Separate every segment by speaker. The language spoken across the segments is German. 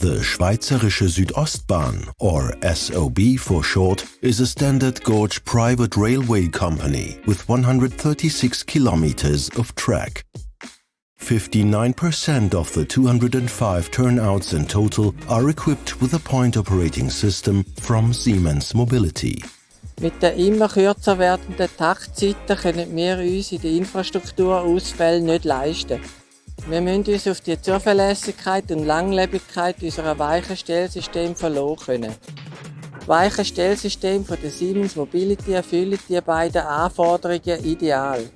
Speaker 1: The Schweizerische Südostbahn, or SOB for short, is a standard gauge private railway company with 136 kilometers of track. 59% of the 205 turnouts in total are equipped with a point operating system from Siemens Mobility.
Speaker 2: Mit den immer kürzer werdenden Taktzeiten können wir uns in den Infrastrukturausfällen nicht leisten. Wir müssen uns auf die Zuverlässigkeit und Langlebigkeit unserer Weichenstellsysteme verlassen können. Die Weichenstellsysteme von der Siemens Mobility erfüllen die beiden Anforderungen ideal.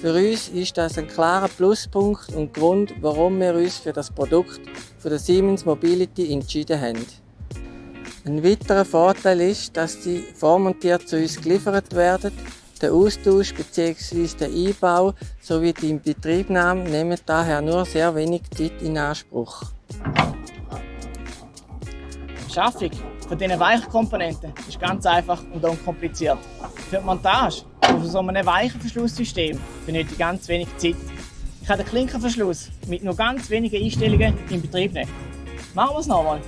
Speaker 2: Für uns ist das ein klarer Pluspunkt und Grund, warum wir uns für das Produkt von der Siemens Mobility entschieden haben. Ein weiterer Vorteil ist, dass sie vormontiert zu uns geliefert werden. Der Austausch bzw. der Einbau sowie die Inbetriebnahme nehmen daher nur sehr wenig Zeit in Anspruch.
Speaker 3: Die Beschaffung von diesen Weichenkomponenten ist ganz einfach und unkompliziert. Für die Montage von so einem Weichenverschlusssystem benötigt ganz wenig Zeit. Ich kann den Klinkerverschluss mit nur ganz wenigen Einstellungen in Betrieb nehmen. Machen wir es nochmal.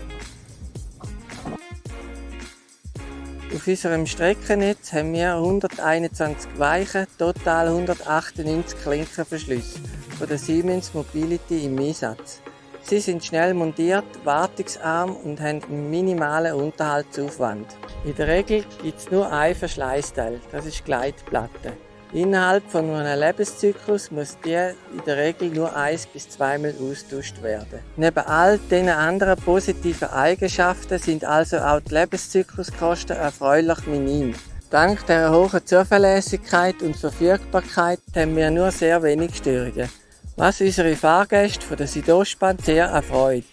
Speaker 2: Auf unserem Streckennetz haben wir 121 Weichen, total 198 Klinkerverschlüsse von der Siemens Mobility im Einsatz. Sie sind schnell montiert, wartungsarm und haben einen minimalen Unterhaltsaufwand. In der Regel gibt es nur ein Verschleißteil, das ist die Gleitplatte. Innerhalb von einem Lebenszyklus muss die in der Regel nur 1- bis 2-mal austauscht werden. Neben all diesen anderen positiven Eigenschaften sind also auch die Lebenszykluskosten erfreulich minim. Dank der hohen Zuverlässigkeit und Verfügbarkeit haben wir nur sehr wenig Störungen, was unsere Fahrgäste von der Südostbahn sehr erfreut.